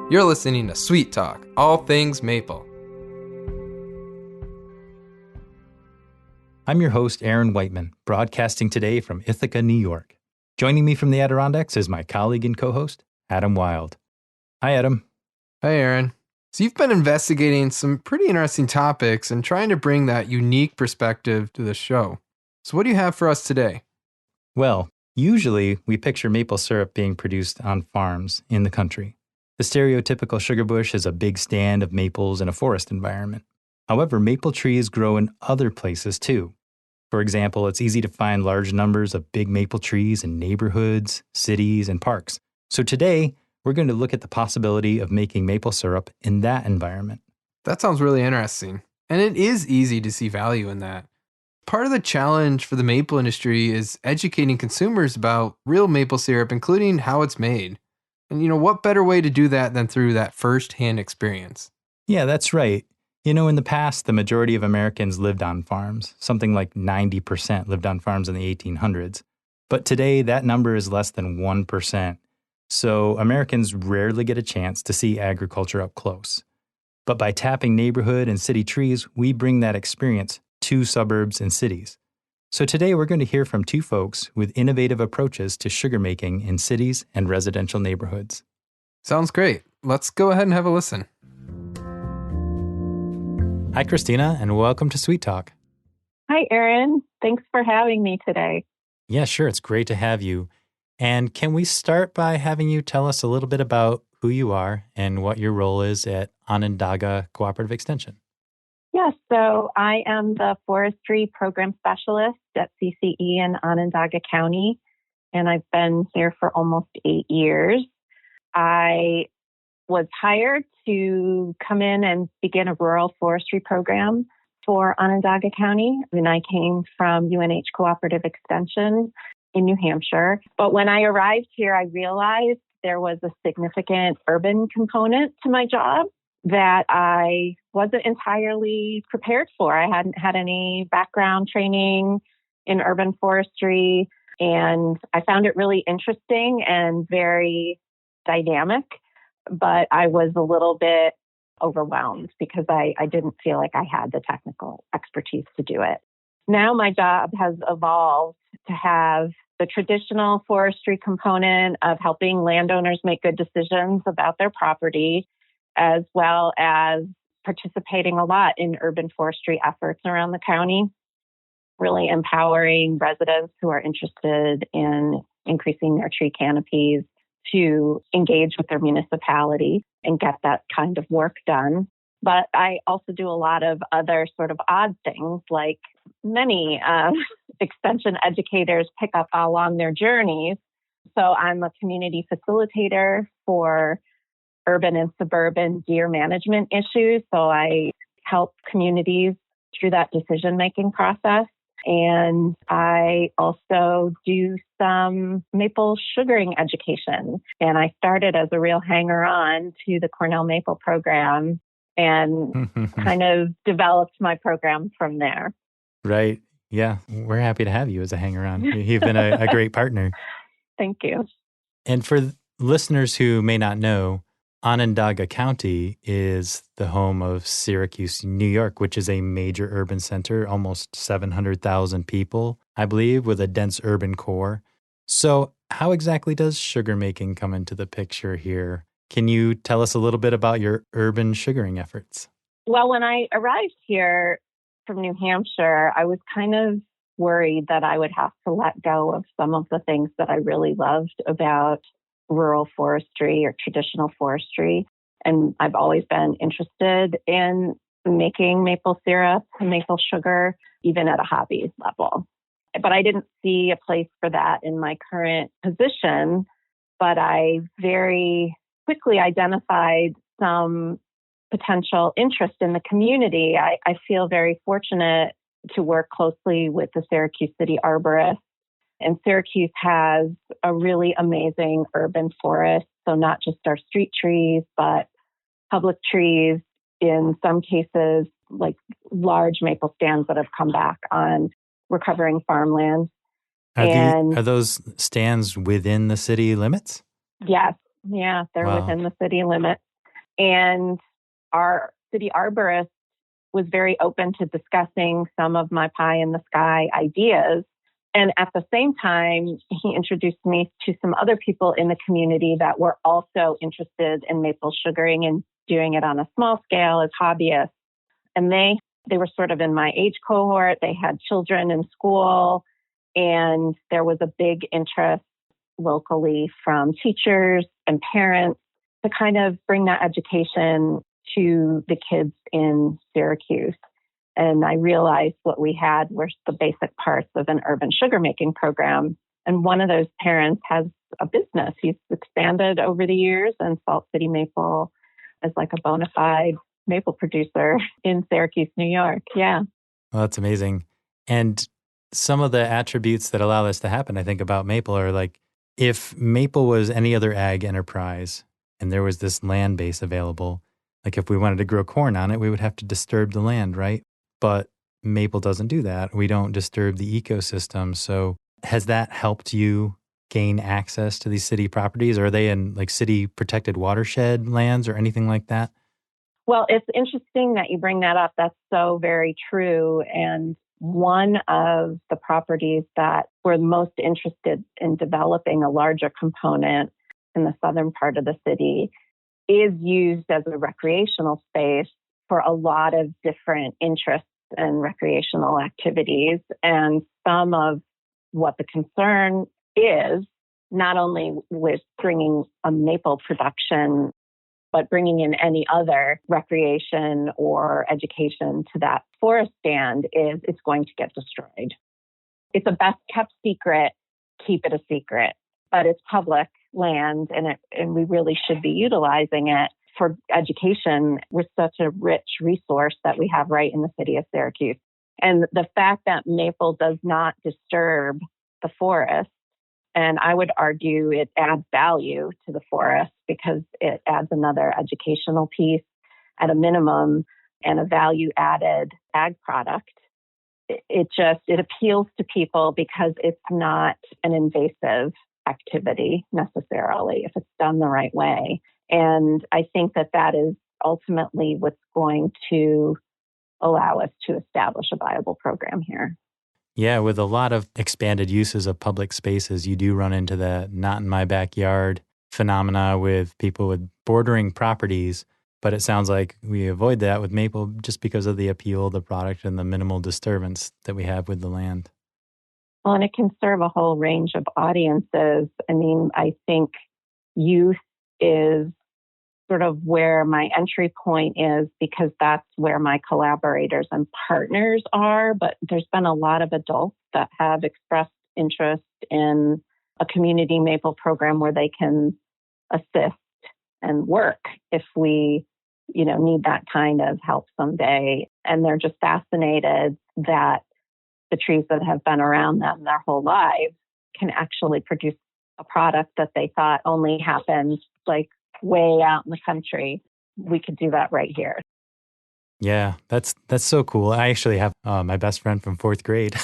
You're listening to Sweet Talk, all things maple. I'm your host, Aaron Wightman, broadcasting today from Ithaca, New York. Joining me from the Adirondacks is my colleague and co-host, Adam Wild. Hi, Adam. Hi, Aaron. So you've been investigating some pretty interesting topics and trying to bring that unique perspective to the show. So what do you have for us today? Well, usually we picture maple syrup being produced on farms in the country. The stereotypical sugar bush is a big stand of maples in a forest environment. However, maple trees grow in other places too. For example, it's easy to find large numbers of big maple trees in neighborhoods, cities, and parks. So today, we're going to look at the possibility of making maple syrup in that environment. That sounds really interesting. And it is easy to see value in that. Part of the challenge for the maple industry is educating consumers about real maple syrup, including how it's made. And what better way to do that than through that first-hand experience? Yeah, that's right. In the past, the majority of Americans lived on farms. Something like 90% lived on farms in the 1800s. But today, that number is less than 1%. So Americans rarely get a chance to see agriculture up close. But by tapping neighborhood and city trees, we bring that experience to suburbs and cities. So today, we're going to hear from two folks with innovative approaches to sugar making in cities and residential neighborhoods. Sounds great. Let's go ahead and have a listen. Hi, Kristina, and welcome to Sweet Talk. Hi, Aaron. Thanks for having me today. Yeah, sure. It's great to have you. And can we start by having you tell us a little bit about who you are and what your role is at Onondaga Cooperative Extension? Yes, so I am the Forestry Program Specialist at CCE in Onondaga County, and I've been here for almost 8 years. I was hired to come in and begin a rural forestry program for Onondaga County. And I came from UNH Cooperative Extension in New Hampshire. But when I arrived here, I realized there was a significant urban component to my job that I wasn't entirely prepared for. I hadn't had any background training in urban forestry, and I found it really interesting and very dynamic. But I was a little bit overwhelmed because I didn't feel like I had the technical expertise to do it. Now my job has evolved to have the traditional forestry component of helping landowners make good decisions about their property, as well as participating a lot in urban forestry efforts around the county, really empowering residents who are interested in increasing their tree canopies to engage with their municipality and get that kind of work done. But I also do a lot of other sort of odd things, like many extension educators pick up along their journeys. So I'm a community facilitator for urban and suburban deer management issues. So I help communities through that decision-making process. And I also do some maple sugaring education. And I started as a real hanger-on to the Cornell Maple Program and kind of developed my program from there. Right. Yeah. We're happy to have you as a hanger-on. You've been a great partner. Thank you. And for listeners who may not know, Onondaga County is the home of Syracuse, New York, which is a major urban center, almost 700,000 people, I believe, with a dense urban core. So how exactly does sugar making come into the picture here? Can you tell us a little bit about your urban sugaring efforts? Well, when I arrived here from New Hampshire, I was kind of worried that I would have to let go of some of the things that I really loved about rural forestry or traditional forestry. And I've always been interested in making maple syrup and maple sugar, even at a hobby level. But I didn't see a place for that in my current position. But I very quickly identified some potential interest in the community. I feel very fortunate to work closely with the Syracuse City Arborist. And Syracuse has a really amazing urban forest. So not just our street trees, but public trees, in some cases, like large maple stands that have come back on recovering farmland. Are those stands within the city limits? Yes. Yeah, they're Wow. within the city limits. And our city arborist was very open to discussing some of my pie in the sky ideas. And at the same time, he introduced me to some other people in the community that were also interested in maple sugaring and doing it on a small scale as hobbyists. And they were sort of in my age cohort. They had children in school, and there was a big interest locally from teachers and parents to kind of bring that education to the kids in Syracuse. And I realized what we had were the basic parts of an urban sugar making program. And one of those parents has a business. He's expanded over the years, and Salt City Maple is like a bona fide maple producer in Syracuse, New York. Yeah. Well, that's amazing. And some of the attributes that allow this to happen, I think, about maple are like, if maple was any other ag enterprise and there was this land base available, like if we wanted to grow corn on it, we would have to disturb the land, right? But maple doesn't do that. We don't disturb the ecosystem. So has that helped you gain access to these city properties? Are they in like city protected watershed lands or anything like that? Well, it's interesting that you bring that up. That's so very true. And one of the properties that we're most interested in developing a larger component in the southern part of the city is used as a recreational space for a lot of different interests and recreational activities. And some of what the concern is, not only with bringing a maple production, but bringing in any other recreation or education to that forest stand, is it's going to get destroyed. It's a best kept secret, keep it a secret, but it's public land, and we really should be utilizing it for education with such a rich resource that we have right in the city of Syracuse. And the fact that maple does not disturb the forest, and I would argue it adds value to the forest because it adds another educational piece at a minimum and a value added ag product. It appeals to people because it's not an invasive activity necessarily if it's done the right way. And I think that is ultimately what's going to allow us to establish a viable program here. Yeah, with a lot of expanded uses of public spaces, you do run into the not in my backyard phenomena with people with bordering properties. But it sounds like we avoid that with maple just because of the appeal of the product and the minimal disturbance that we have with the land. Well, and it can serve a whole range of audiences. I mean, I think youth is sort of where my entry point is because that's where my collaborators and partners are. But there's been a lot of adults that have expressed interest in a community maple program where they can assist and work if we, need that kind of help someday. And they're just fascinated that the trees that have been around them their whole lives can actually produce a product that they thought only happened like way out in the country. We could do that right here. Yeah, that's so cool. I actually have my best friend from fourth grade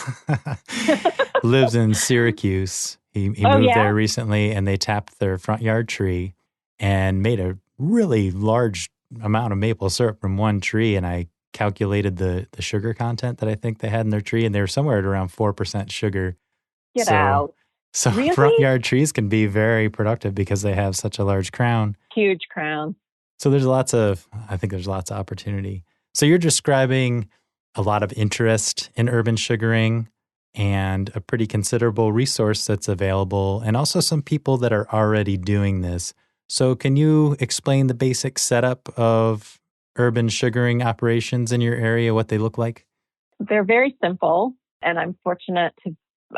lives in Syracuse. He moved there recently, and they tapped their front yard tree and made a really large amount of maple syrup from one tree. And I calculated the sugar content that I think they had in their tree, and they were somewhere at around 4% sugar. Get out. So really? Front yard trees can be very productive because they have such a large crown. Huge crown. So there's lots of opportunity. So you're describing a lot of interest in urban sugaring and a pretty considerable resource that's available, and also some people that are already doing this. So can you explain the basic setup of urban sugaring operations in your area, what they look like? They're very simple, and I'm fortunate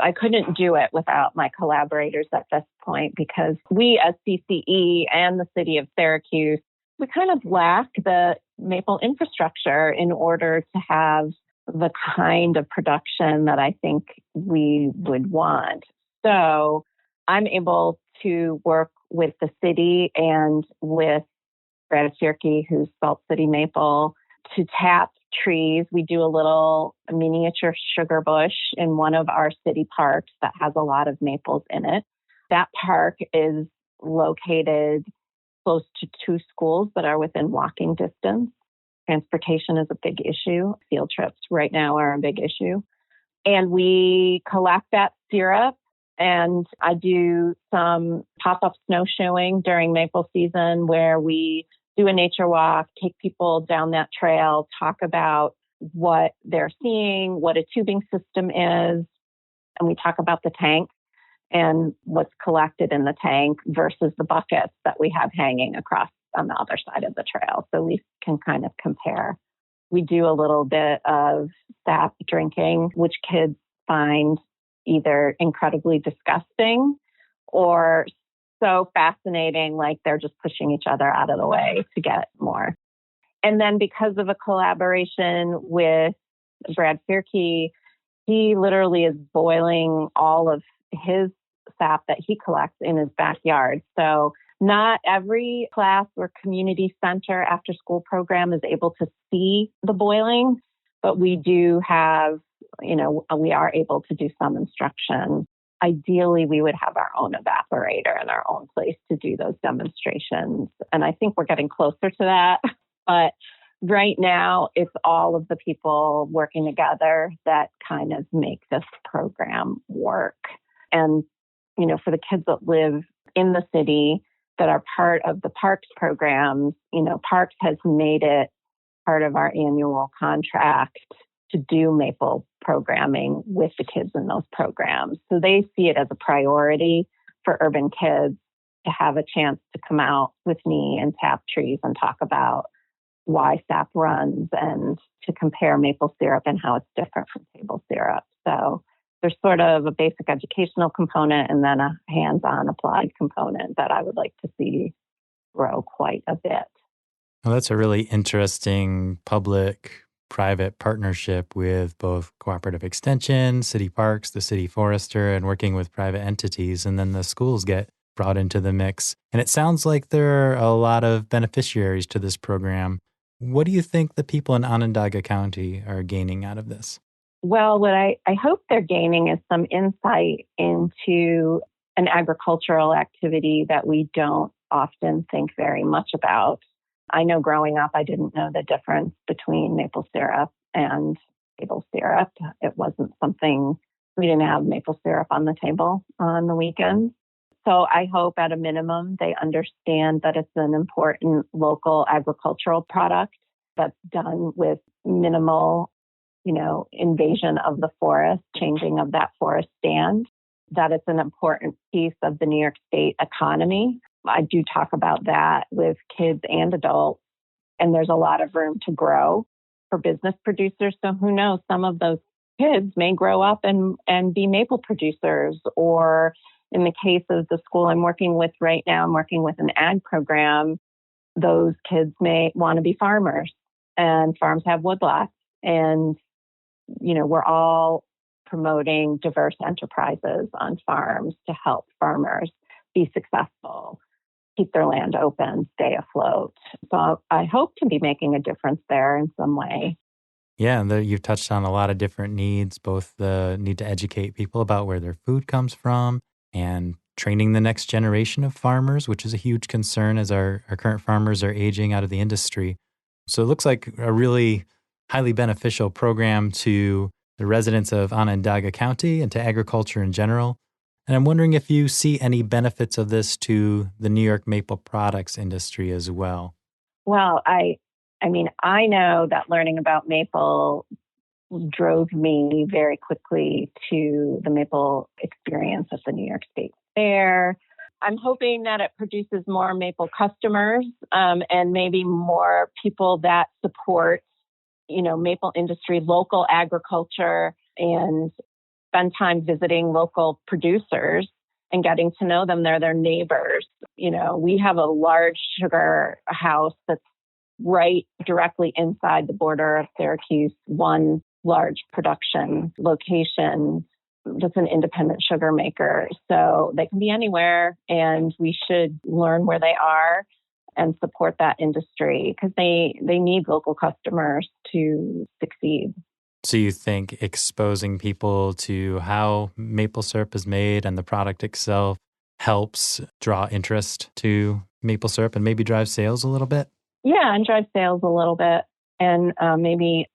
I couldn't do it without my collaborators at this point because we as CCE and the city of Syracuse, we kind of lack the maple infrastructure in order to have the kind of production that I think we would want. So I'm able to work with the city and with Brad Syracuse, who's Salt City Maple, to tap trees. We do a little miniature sugar bush in one of our city parks that has a lot of maples in it. That park is located close to 2 schools that are within walking distance. Transportation is a big issue. Field trips right now are a big issue. And we collect that syrup, and I do some pop-up snowshoeing during maple season where we do a nature walk, take people down that trail, talk about what they're seeing, what a tubing system is, and we talk about the tank and what's collected in the tank versus the buckets that we have hanging across on the other side of the trail. So we can kind of compare. We do a little bit of sap drinking, which kids find either incredibly disgusting or so fascinating, like they're just pushing each other out of the way to get more. And then because of a collaboration with Brad Fierke, he literally is boiling all of his sap that he collects in his backyard. So not every class or community center after school program is able to see the boiling, but we do have, we are able to do some instruction. Ideally, we would have our own evaporator and our own place to do those demonstrations. And I think we're getting closer to that. But right now, it's all of the people working together that kind of make this program work. And, for the kids that live in the city that are part of the Parks programs, Parks has made it part of our annual contract to do maple programming with the kids in those programs. So they see it as a priority for urban kids to have a chance to come out with me and tap trees and talk about why sap runs and to compare maple syrup and how it's different from table syrup. So there's sort of a basic educational component and then a hands-on applied component that I would like to see grow quite a bit. Well, that's a really interesting public-private partnership with both Cooperative Extension, city parks, the city forester, and working with private entities. And then the schools get brought into the mix. And it sounds like there are a lot of beneficiaries to this program. What do you think the people in Onondaga County are gaining out of this? Well, what I hope they're gaining is some insight into an agricultural activity that we don't often think very much about. I know growing up, I didn't know the difference between maple syrup and table syrup. It wasn't something, we didn't have maple syrup on the table on the weekends. So I hope at a minimum they understand that it's an important local agricultural product that's done with minimal, invasion of the forest, changing of that forest stand, that it's an important piece of the New York State economy. I do talk about that with kids and adults, and there's a lot of room to grow for business producers. So who knows, some of those kids may grow up and be maple producers, or in the case of the school I'm working with right now, I'm working with an ag program. Those kids may want to be farmers, and farms have woodlots. And, we're all promoting diverse enterprises on farms to help farmers be successful, keep their land open, stay afloat. So I hope to be making a difference there in some way. Yeah, and you've touched on a lot of different needs, both the need to educate people about where their food comes from and training the next generation of farmers, which is a huge concern as our current farmers are aging out of the industry. So it looks like a really highly beneficial program to the residents of Onondaga County and to agriculture in general. And I'm wondering if you see any benefits of this to the New York maple products industry as well. Well, I know that learning about maple drove me very quickly to the maple experience at the New York State Fair. I'm hoping that it produces more maple customers and maybe more people that support, maple industry, local agriculture, and spend time visiting local producers and getting to know them. They're their neighbors. We have a large sugar house that's right directly inside the border of Syracuse, one large production location that's an independent sugar maker. So they can be anywhere, and we should learn where they are and support that industry because they need local customers to succeed. So you think exposing people to how maple syrup is made and the product itself helps draw interest to maple syrup and maybe drive sales a little bit? Yeah, and drive sales a little bit and maybe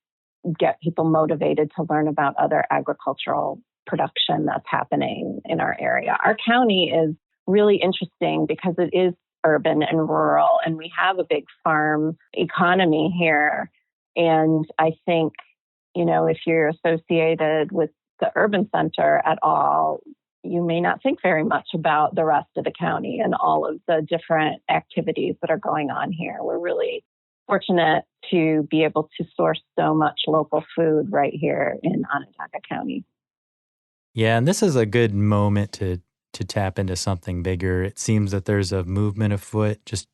get people motivated to learn about other agricultural production that's happening in our area. Our county is really interesting because it is urban and rural, and we have a big farm economy here. And I think, if you're associated with the urban center at all, you may not think very much about the rest of the county and all of the different activities that are going on here. We're really fortunate to be able to source so much local food right here in Onondaga County. Yeah, and this is a good moment to tap into something bigger. It seems that there's a movement afoot just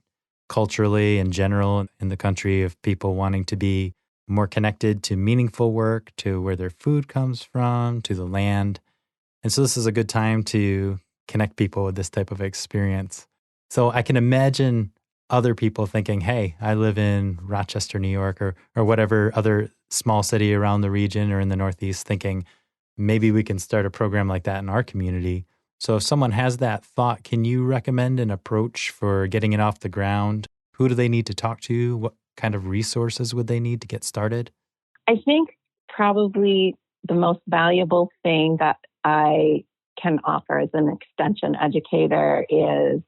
culturally in general in the country of people wanting to be more connected to meaningful work, to where their food comes from, to the land. And so this is a good time to connect people with this type of experience. So I can imagine other people thinking, hey, I live in Rochester, New York, or whatever other small city around the region or in the Northeast, thinking maybe we can start a program like that in our community. So if someone has that thought, can you recommend an approach for getting it off the ground? Who do they need to talk to? What kind of resources would they need to get started? I think probably the most valuable thing that I can offer as an extension educator is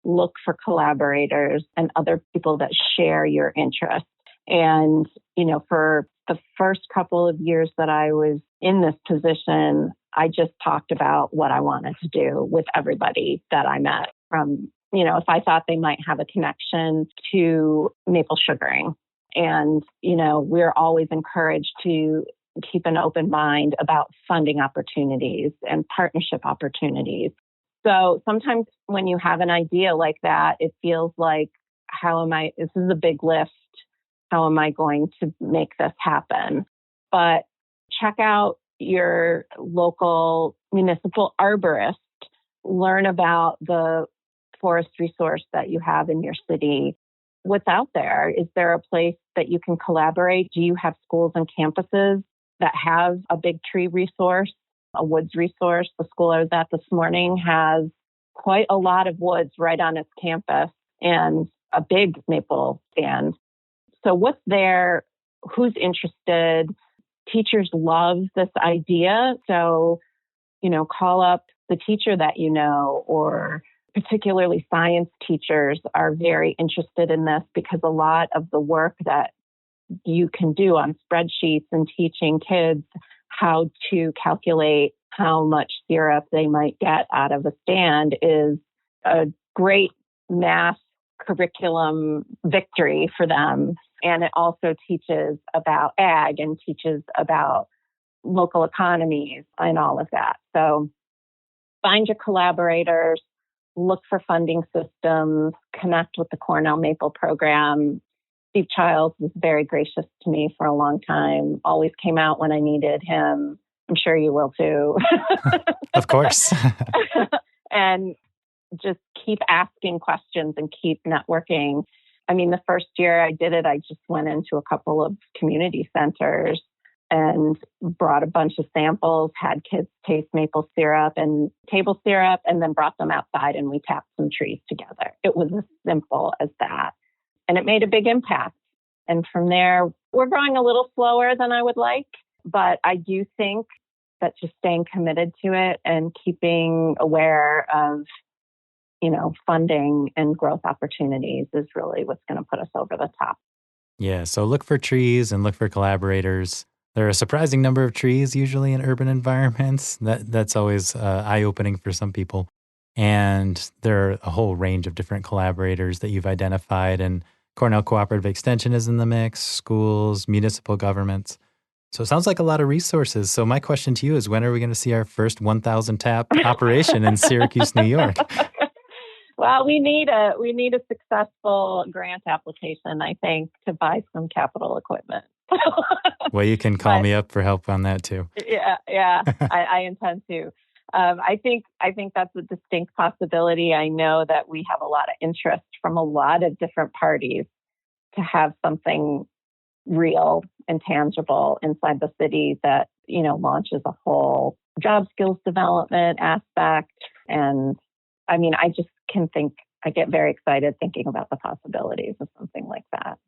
look for collaborators and other people that share your interests. And, for the first couple of years that I was in this position, I just talked about what I wanted to do with everybody that I met from, if I thought they might have a connection to maple sugaring. And, we're always encouraged to keep an open mind about funding opportunities and partnership opportunities. So sometimes when you have an idea like that, it feels like, this is a big lift. How am I going to make this happen? But check out your local municipal arborist, learn about the forest resource that you have in your city. What's out there? Is there a place that you can collaborate? Do you have schools and campuses that have a big tree resource, a woods resource? The school I was at this morning has quite a lot of woods right on its campus and a big maple stand. So what's there? Who's interested? Teachers love this idea. So, call up the teacher that or particularly science teachers are very interested in this because a lot of the work that you can do on spreadsheets and teaching kids how to calculate how much syrup they might get out of a stand is a great math curriculum victory for them. And it also teaches about ag and teaches about local economies and all of that. So find your collaborators, look for funding systems, connect with the Cornell Maple Program. Steve Childs was very gracious to me for a long time, always came out when I needed him. I'm sure you will too. Of course. And just keep asking questions and keep networking. I mean, the first year I did it, I just went into a couple of community centers and brought a bunch of samples, had kids taste maple syrup and table syrup, and then brought them outside and we tapped some trees together. It was as simple as that. And it made a big impact. And from there, we're growing a little slower than I would like, but I do think that just staying committed to it and keeping aware of, funding and growth opportunities is really what's going to put us over the top. Yeah, so look for trees and look for collaborators. There are a surprising number of trees usually in urban environments. That's always eye-opening for some people. And there are a whole range of different collaborators that you've identified. And Cornell Cooperative Extension is in the mix, schools, municipal governments. So it sounds like a lot of resources. So my question to you is, when are we going to see our first 1,000 tap operation in Syracuse, New York? Well, we need a successful grant application, I think, to buy some capital equipment. Well, you can call me up for help on that too. Yeah, I intend to. I think that's a distinct possibility. I know that we have a lot of interest from a lot of different parties to have something real and tangible inside the city that, launches a whole job skills development aspect. And I mean, I just can think I get very excited thinking about the possibilities of something like that.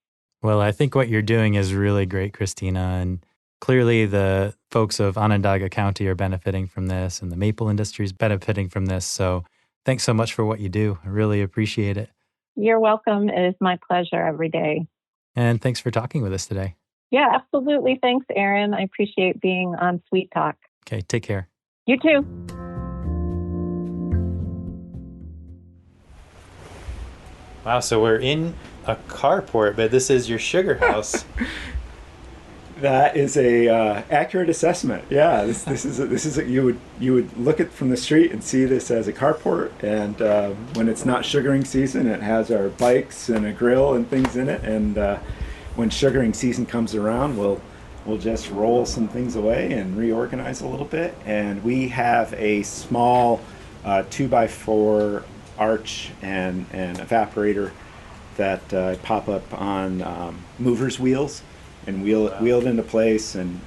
Well, I think what you're doing is really great, Kristina. And clearly the folks of Onondaga County are benefiting from this, and the maple industry is benefiting from this. So thanks so much for what you do. I really appreciate it. You're welcome. It is my pleasure every day. And thanks for talking with us today. Yeah, absolutely. Thanks, Aaron. I appreciate being on Sweet Talk. Okay, take care. You too. Wow, so we're in a carport, but this is your sugar house. That is a accurate assessment. Yeah, this is you would look at from the street and see this as a carport, and when it's not sugaring season, it has our bikes and a grill and things in it. And when sugaring season comes around, we'll just roll some things away and reorganize a little bit. And we have a small 2x4 arch and evaporator that pop up on movers wheels. And wheel it into place and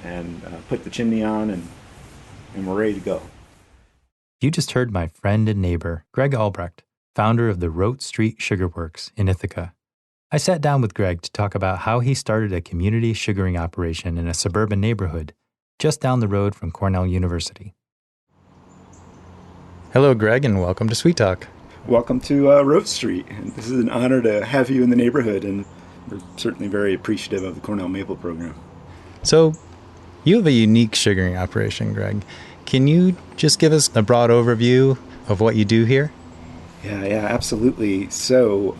put the chimney on, and we're ready to go. You just heard my friend and neighbor, Greg Albrecht, founder of the Roat Street Sugarworks in Ithaca. I sat down with Greg to talk about how he started a community sugaring operation in a suburban neighborhood just down the road from Cornell University. Hello, Greg, and welcome to Sweet Talk. Welcome to Roat Street. And this is an honor to have you in the neighborhood, and we're certainly very appreciative of the Cornell Maple Program. So, you have a unique sugaring operation, Greg. Can you just give us a broad overview of what you do here? Yeah, absolutely. So,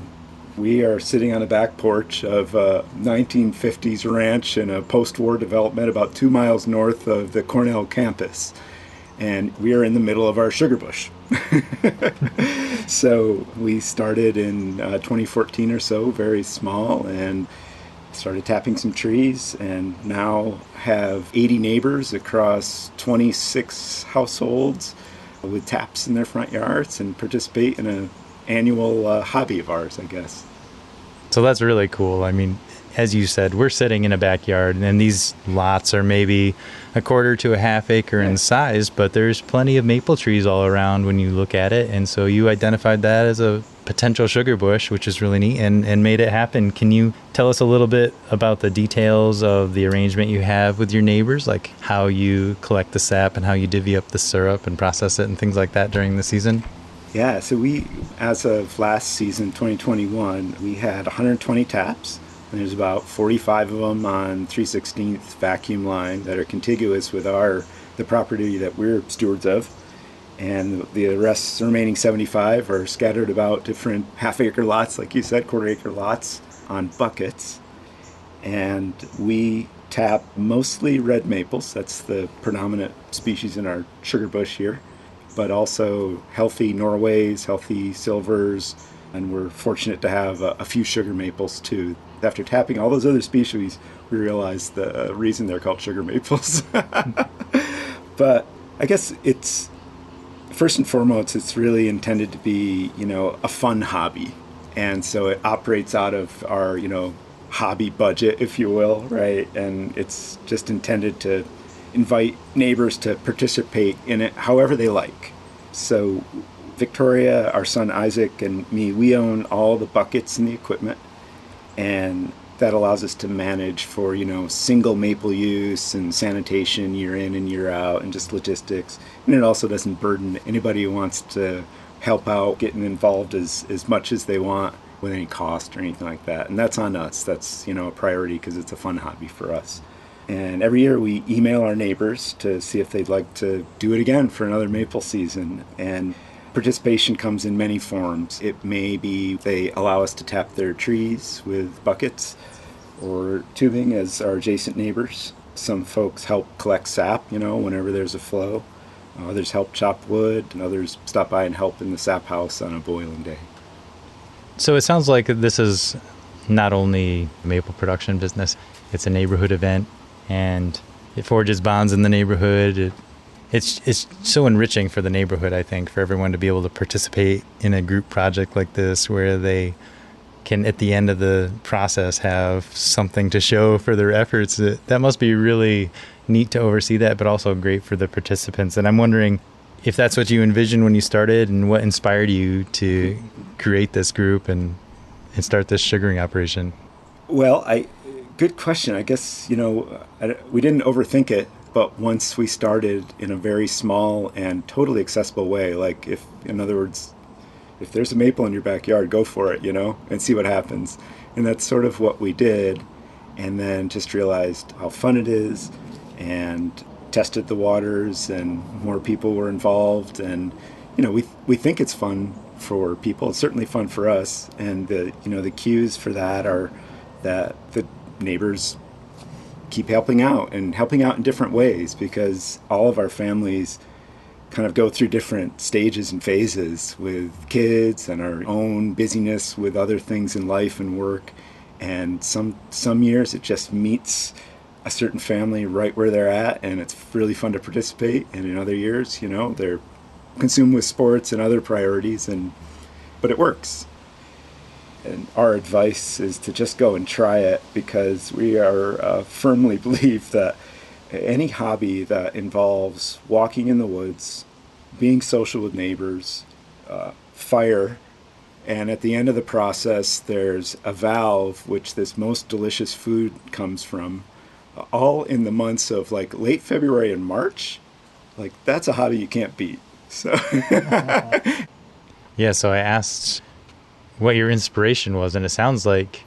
we are sitting on the back porch of a 1950s ranch in a post-war development about 2 miles north of the Cornell campus. And we are in the middle of our sugar bush. So we started in 2014 or so, very small, and started tapping some trees, and now have 80 neighbors across 26 households with taps in their front yards, and participate in an annual hobby of ours, I guess. So that's really cool. I mean, as you said, we're sitting in a backyard, and these lots are maybe a quarter to a half acre in size, but there's plenty of maple trees all around when you look at it. And so you identified that as a potential sugar bush, which is really neat, and made it happen. Can you tell us a little bit about the details of the arrangement you have with your neighbors, like how you collect the sap and how you divvy up the syrup and process it and things like that during the season? Yeah, so we, as of last season, 2021, we had 120 taps. And there's about 45 of them on 3/16 vacuum line that are contiguous with the property that we're stewards of. And the remaining 75 are scattered about different half-acre lots, like you said, quarter-acre lots on buckets. And we tap mostly red maples. That's the predominant species in our sugar bush here. But also healthy Norways, healthy silvers, and we're fortunate to have a few sugar maples too. After tapping all those other species, we realized the reason they're called sugar maples. But I guess it's, first and foremost, it's really intended to be, a fun hobby. And so it operates out of our, hobby budget, if you will, right? And it's just intended to invite neighbors to participate in it however they like. So Victoria, our son Isaac, and me, we own all the buckets and the equipment. And that allows us to manage for, single maple use and sanitation year in and year out, and just logistics. And it also doesn't burden anybody who wants to help out getting involved as much as they want with any cost or anything like that. And that's on us. That's, a priority because it's a fun hobby for us. And every year we email our neighbors to see if they'd like to do it again for another maple season. And participation comes in many forms. It may be they allow us to tap their trees with buckets or tubing as our adjacent neighbors. Some folks help collect sap, whenever there's a flow. Others help chop wood, and others stop by and help in the sap house on a boiling day. So it sounds like this is not only a maple production business, it's a neighborhood event, and it forges bonds in the neighborhood. It's so enriching for the neighborhood, I think, for everyone to be able to participate in a group project like this where they can, at the end of the process, have something to show for their efforts. That must be really neat to oversee that, but also great for the participants. And I'm wondering if that's what you envisioned when you started and what inspired you to create this group and start this sugaring operation? Well, good question. I guess, we didn't overthink it, but once we started in a very small and totally accessible way, like in other words, if there's a maple in your backyard, go for it, and see what happens. And that's sort of what we did. And then just realized how fun it is and tested the waters and more people were involved. And, we think it's fun for people. It's certainly fun for us. And the cues for that are that the neighbors keep helping out in different ways, because all of our families kind of go through different stages and phases with kids and our own busyness with other things in life and work. And some years it just meets a certain family right where they're at, and it's really fun to participate. And in other years, they're consumed with sports and other priorities, but it works. And our advice is to just go and try it, because we are firmly believe that any hobby that involves walking in the woods, being social with neighbors, fire, and at the end of the process there's a valve which this most delicious food comes from, all in the months of like late February and March, like that's a hobby you can't beat. So yeah, so I asked what your inspiration was, and it sounds like,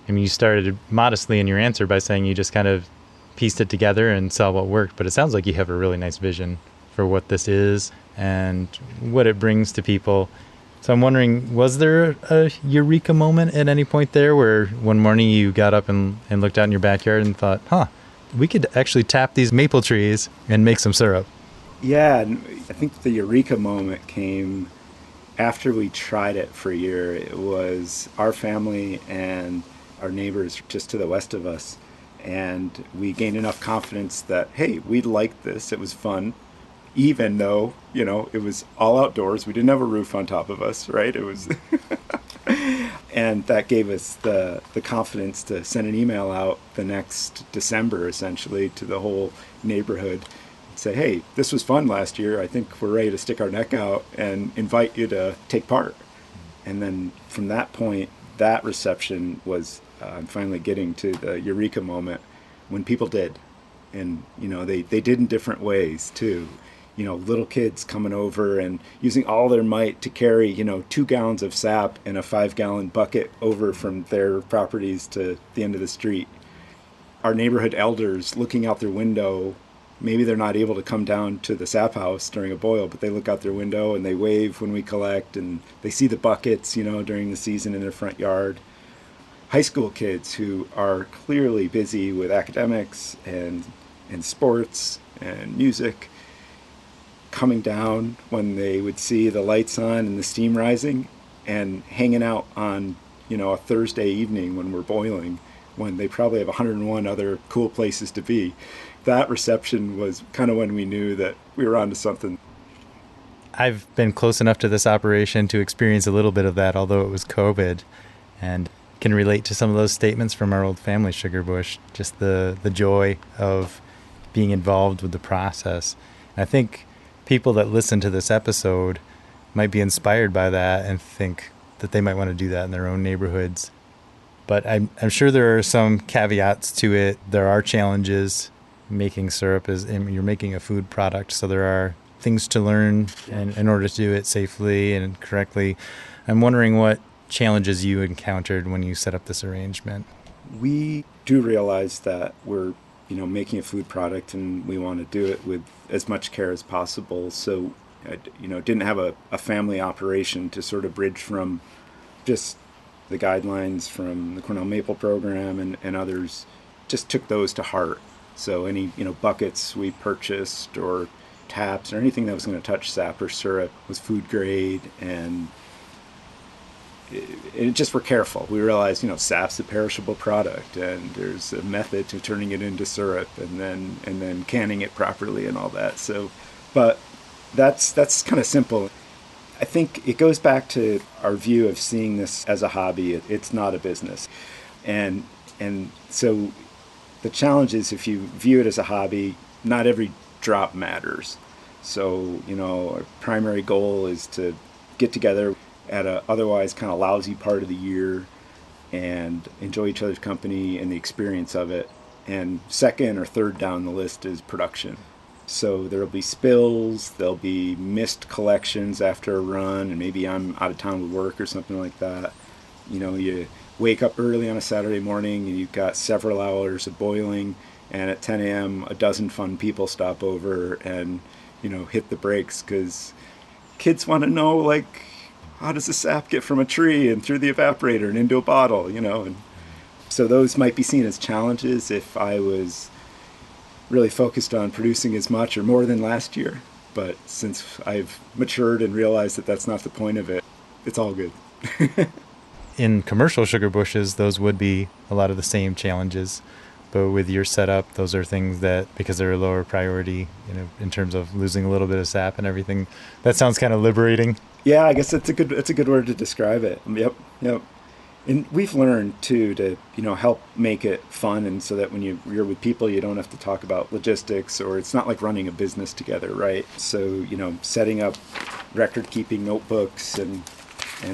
you started modestly in your answer by saying you just kind of pieced it together and saw what worked, but it sounds like you have a really nice vision for what this is and what it brings to people. So I'm wondering, was there a eureka moment at any point there where one morning you got up and looked out in your backyard and thought, we could actually tap these maple trees and make some syrup? Yeah, I think the eureka moment came after we tried it for a year. It was our family and our neighbors just to the west of us. And we gained enough confidence that, hey, we liked this. It was fun, even though, it was all outdoors. We didn't have a roof on top of us, right? It was, and that gave us the confidence to send an email out the next December, essentially, to the whole neighborhood. Say, hey, this was fun last year. I think we're ready to stick our neck out and invite you to take part. And then from that point, that reception was finally getting to the eureka moment when people did. And, they did in different ways too. Little kids coming over and using all their might to carry, 2 gallons of sap in a 5-gallon bucket over from their properties to the end of the street. Our neighborhood elders looking out their window. Maybe they're not able to come down to the sap house during a boil, but they look out their window and they wave when we collect, and they see the buckets, during the season in their front yard. High school kids who are clearly busy with academics and sports and music, coming down when they would see the lights on and the steam rising, and hanging out on, a Thursday evening when we're boiling, when they probably have 101 other cool places to be. That reception was kind of when we knew that we were onto something. I've been close enough to this operation to experience a little bit of that, although it was COVID, and can relate to some of those statements from our old family sugar bush, just the joy of being involved with the process. And I think people that listen to this episode might be inspired by that and think that they might want to do that in their own neighborhoods. But I'm sure there are some caveats to it. There are challenges. Making syrup you're making a food product, so there are things to learn in order to do it safely and correctly. I'm wondering what challenges you encountered when you set up this arrangement. We do realize that we're, making a food product, and we want to do it with as much care as possible. So, didn't have a family operation to sort of bridge from just the guidelines from the Cornell Maple Program and others. Just took those to heart. So any, buckets we purchased or taps or anything that was going to touch sap or syrup was food grade, and it just we're careful. We realized, sap's a perishable product, and there's a method to turning it into syrup and then canning it properly and all that. So, but that's kind of simple. I think it goes back to our view of seeing this as a hobby. It's not a business, and so the challenge is, if you view it as a hobby, not every drop matters. So, our primary goal is to get together at a otherwise kind of lousy part of the year and enjoy each other's company and the experience of it. And second or third down the list is production. So there'll be spills, there'll be missed collections after a run, and maybe I'm out of town with work or something like that. You know, you wake up early on a Saturday morning and you've got several hours of boiling, and at 10 a.m. a dozen fun people stop over and, you know, hit the brakes because kids want to know, like, how does the sap get from a tree and through the evaporator and into a bottle, you know? And so those might be seen as challenges if I was really focused on producing as much or more than last year. But since I've matured and realized that that's not the point of it, it's all good. In commercial sugar bushes, those would be a lot of the same challenges. But with your setup, those are things that, because they're a lower priority, you know, in terms of losing a little bit of sap and everything, that sounds kind of liberating. Yeah, I guess that's a good word to describe it. Yep. And we've learned too to, you know, help make it fun, and so that when you're with people, you don't have to talk about logistics, or it's not like running a business together, right? So, you know, setting up record-keeping notebooks and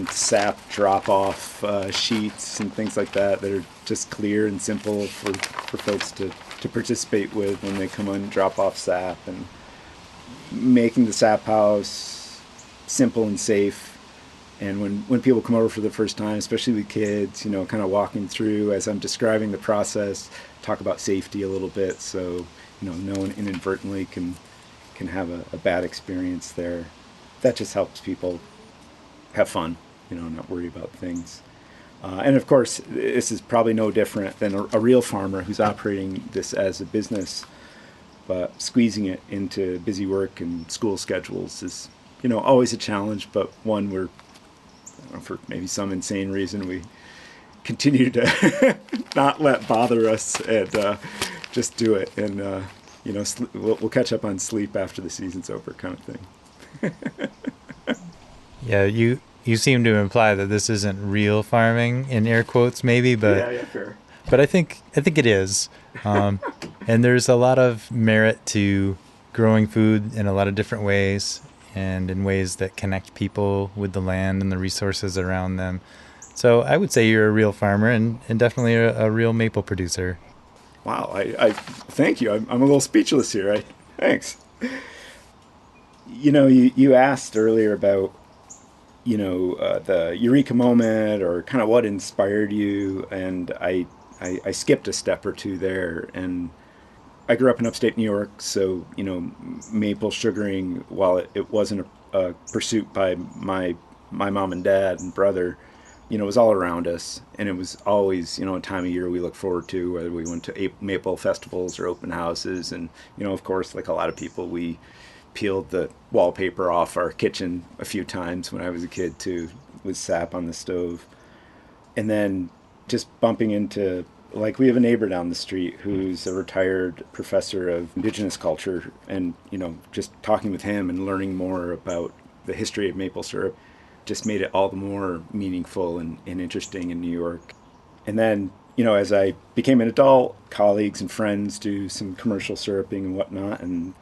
sap drop-off sheets and things like that are just clear and simple for folks to participate with when they come and drop off sap, and making the sap house simple and safe. And when people come over for the first time, especially with kids, you know, kind of walking through as I'm describing the process, talk about safety a little bit, so, you know, no one inadvertently can have a bad experience there. That just helps people have fun, you know, not worry about things. And of course, this is probably no different than a real farmer who's operating this as a business, but squeezing it into busy work and school schedules is, you know, always a challenge, but one where, for maybe some insane reason, we continue to not let bother us and just do it. And, you know, we'll catch up on sleep after the season's over, kind of thing. Yeah, you seem to imply that this isn't real farming, in air quotes maybe, but yeah, fair. But I think it is. And there's a lot of merit to growing food in a lot of different ways, and in ways that connect people with the land and the resources around them. So I would say you're a real farmer and definitely a real maple producer. Wow, I thank you. I'm a little speechless here. Thanks. You know, you asked earlier about, you know, the eureka moment or kind of what inspired you, and I skipped a step or two there. And I grew up in upstate New York, so, you know, maple sugaring, while it wasn't a pursuit by my mom and dad and brother, you know, it was all around us. And it was always, you know, a time of year we look forward to, whether we went to maple festivals or open houses. And, you know, of course, like a lot of people, we peeled the wallpaper off our kitchen a few times when I was a kid too, with sap on the stove. And then just bumping into, like, we have a neighbor down the street who's a retired professor of indigenous culture, and, you know, just talking with him and learning more about the history of maple syrup just made it all the more meaningful and interesting in New York. And then, you know, as I became an adult, colleagues and friends do some commercial syruping and whatnot, and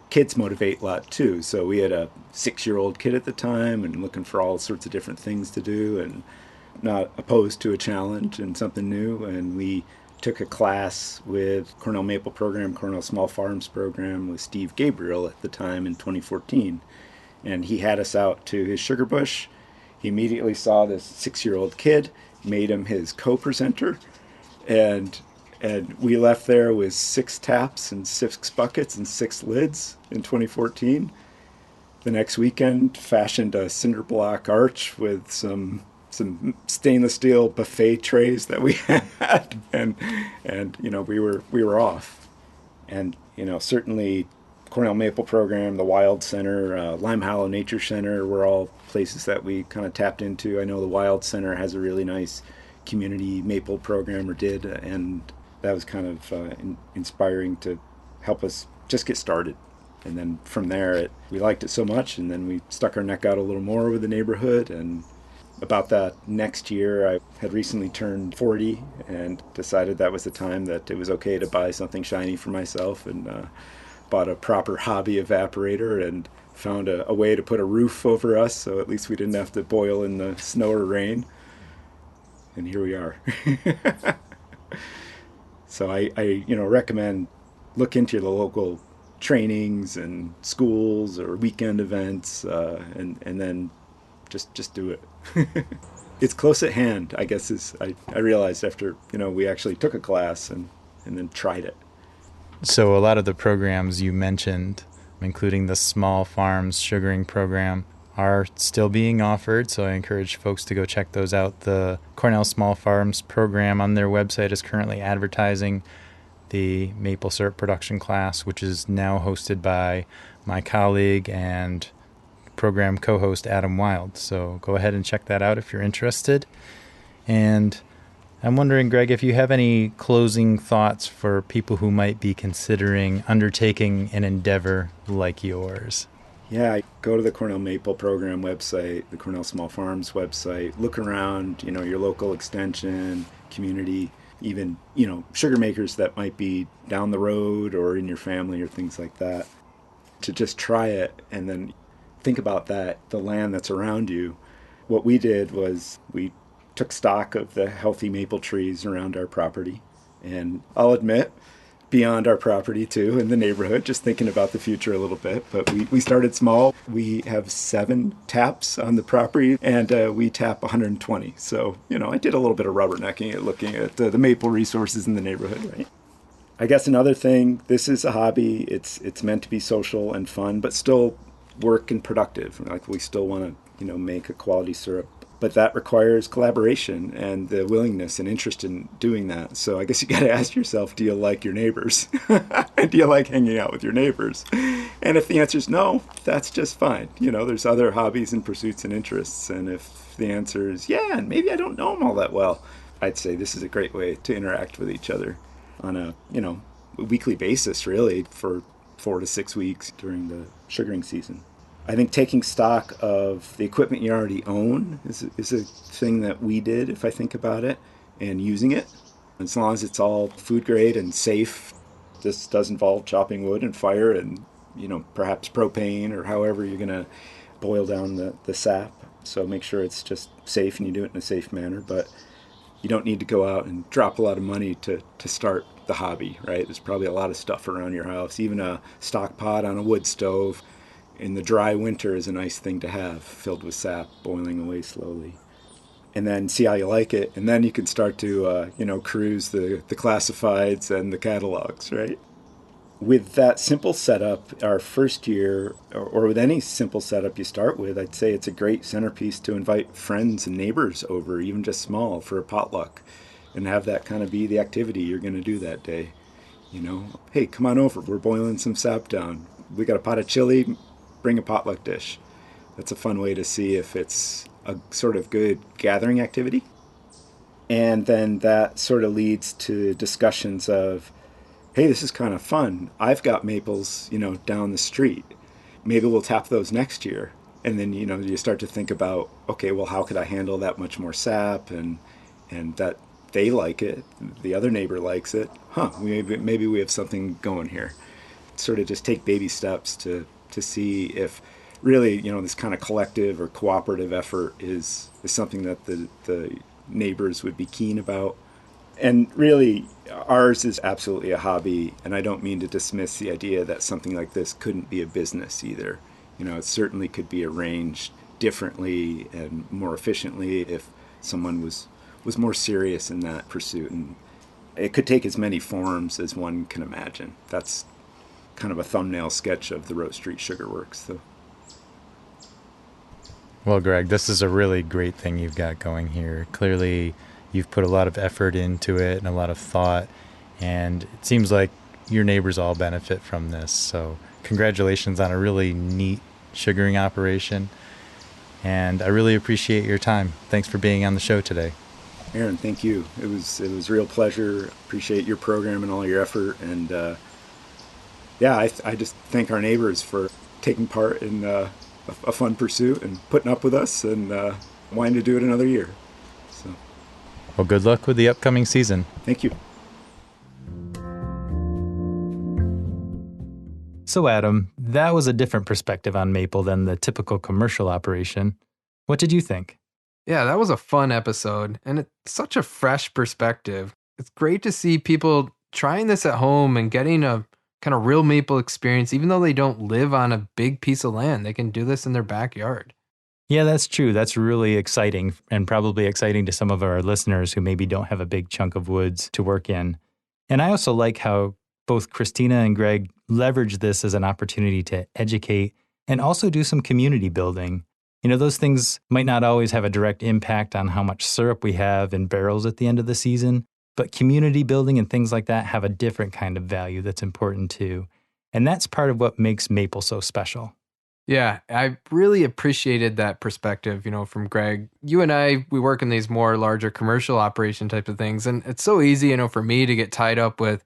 kids motivate a lot too. So we had a 6-year-old kid at the time and looking for all sorts of different things to do, and not opposed to a challenge and something new. And we took a class with Cornell Maple Program, Cornell Small Farms Program with Steve Gabriel at the time in 2014. And he had us out to his sugar bush. He immediately saw this 6-year-old kid, made him his co-presenter, and we left there with 6 taps and 6 buckets and 6 lids in 2014. The next weekend, fashioned a cinder block arch with some stainless steel buffet trays that we had, and you know, we were off. And, you know, certainly Cornell Maple Program, the Wild Center, Lime Hollow Nature Center were all places that we kind of tapped into. I know the Wild Center has a really nice community maple program, or did, and that was kind of inspiring to help us just get started. And then from there, we liked it so much, and then we stuck our neck out a little more with the neighborhood. And about that next year, I had recently turned 40 and decided that was the time that it was okay to buy something shiny for myself, and bought a proper hobby evaporator and found a way to put a roof over us, so at least we didn't have to boil in the snow or rain. And here we are. So I recommend look into the local trainings and schools or weekend events, and then just do it. It's close at hand, I guess, I realized after we actually took a class and then tried it. So a lot of the programs you mentioned, including the Small Farms Sugaring Program, are still being offered, so I encourage folks to go check those out. The Cornell Small Farms Program on their website is currently advertising the maple syrup production class, which is now hosted by my colleague and program co-host Adam Wild. So go ahead and check that out if you're interested. And I'm wondering, Greg, if you have any closing thoughts for people who might be considering undertaking an endeavor like yours. Yeah, go to the Cornell Maple Program website, the Cornell Small Farms website, look around, your local extension, community, even, sugar makers that might be down the road or in your family or things like that, to just try it and then think about that, the land that's around you. What we did was we took stock of the healthy maple trees around our property, and I'll admit, beyond our property too, in the neighborhood, just thinking about the future a little bit. But we started small. We have 7 taps on the property, and we tap 120. So, I did a little bit of rubbernecking at looking at the maple resources in the neighborhood, right? I guess another thing, this is a hobby. It's meant to be social and fun, but still work and productive. Like, we still want to, make a quality syrup. But that requires collaboration and the willingness and interest in doing that. So I guess you got to ask yourself, do you like your neighbors? Do you like hanging out with your neighbors? And if the answer is no, that's just fine. There's other hobbies and pursuits and interests. And if the answer is yeah, and maybe I don't know them all that well, I'd say this is a great way to interact with each other on a, weekly basis, really, for 4 to 6 weeks during the sugaring season. I think taking stock of the equipment you already own is a thing that we did, if I think about it, and using it. As long as it's all food grade and safe, this does involve chopping wood and fire and, perhaps propane or however you're going to boil down the sap. So make sure it's just safe and you do it in a safe manner. But you don't need to go out and drop a lot of money to start the hobby, right? There's probably a lot of stuff around your house, even a stock pot on a wood stove. In the dry winter is a nice thing to have, filled with sap, boiling away slowly. And then see how you like it. And then you can start to, cruise the classifieds and the catalogs, right? With that simple setup, our first year, or with any simple setup you start with, I'd say it's a great centerpiece to invite friends and neighbors over, even just small, for a potluck. And have that kind of be the activity you're going to do that day. Hey, come on over. We're boiling some sap down. We got a pot of chili. Bring a potluck dish. That's a fun way to see if it's a sort of good gathering activity. And then that sort of leads to discussions of, hey, this is kind of fun. I've got maples, down the street. Maybe we'll tap those next year. And then, you start to think about, okay, well, how could I handle that much more sap and that they like it, the other neighbor likes it. Maybe we have something going here. Sort of just take baby steps to see if really, this kind of collective or cooperative effort is something that the neighbors would be keen about. And really, ours is absolutely a hobby, and I don't mean to dismiss the idea that something like this couldn't be a business either. It certainly could be arranged differently and more efficiently if someone was more serious in that pursuit. And it could take as many forms as one can imagine. That's kind of a thumbnail sketch of the Roat Street Sugarworks. So. Well, Greg, this is a really great thing you've got going here. Clearly, you've put a lot of effort into it and a lot of thought, and it seems like your neighbors all benefit from this. So congratulations on a really neat sugaring operation, and I really appreciate your time. Thanks for being on the show today. Aaron, thank you. It was a real pleasure. Appreciate your program and all your effort, and I just thank our neighbors for taking part in a fun pursuit and putting up with us and wanting to do it another year. So, well, good luck with the upcoming season. Thank you. So, Adam, that was a different perspective on maple than the typical commercial operation. What did you think? Yeah, that was a fun episode, and it's such a fresh perspective. It's great to see people trying this at home and getting a kind of real maple experience, even though they don't live on a big piece of land. They can do this in their backyard. Yeah, that's true. That's really exciting, and probably exciting to some of our listeners who maybe don't have a big chunk of woods to work in. And I also like how both Kristina and Greg leverage this as an opportunity to educate and also do some community building. You know, those things might not always have a direct impact on how much syrup we have in barrels at the end of the season, but community building and things like that have a different kind of value that's important too. And that's part of what makes maple so special. Yeah, I really appreciated that perspective, from Greg. You and I, we work in these more larger commercial operation type of things. And it's so easy, for me to get tied up with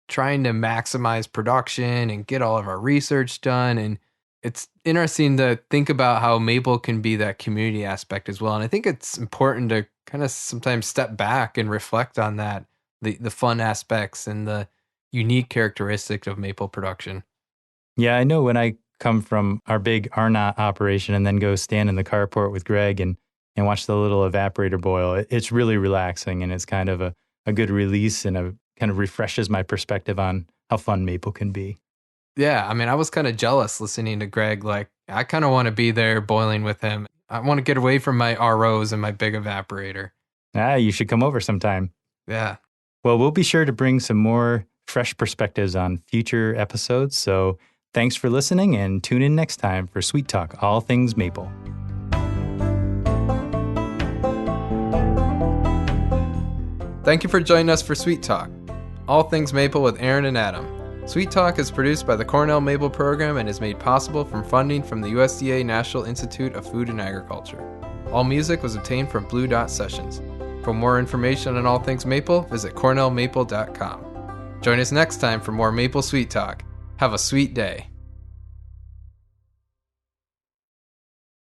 trying to maximize production and get all of our research done. And it's interesting to think about how maple can be that community aspect as well. And I think it's important to kind of sometimes step back and reflect on that, the fun aspects and the unique characteristics of maple production. Yeah, I know when I come from our big Arnott operation and then go stand in the carport with Greg and watch the little evaporator boil, it's really relaxing, and it's kind of a good release, and a kind of refreshes my perspective on how fun maple can be. Yeah, I was kind of jealous listening to Greg. Like, I kind of want to be there boiling with him. I want to get away from my ROs and my big evaporator. You should come over sometime. Yeah. Well, we'll be sure to bring some more fresh perspectives on future episodes. So thanks for listening, and tune in next time for Sweet Talk, all things maple. Thank you for joining us for Sweet Talk, all things maple with Aaron and Adam. Sweet Talk is produced by the Cornell Maple Program and is made possible from funding from the USDA National Institute of Food and Agriculture. All music was obtained from Blue Dot Sessions. For more information on all things maple, visit cornellmaple.com. Join us next time for more Maple Sweet Talk. Have a sweet day.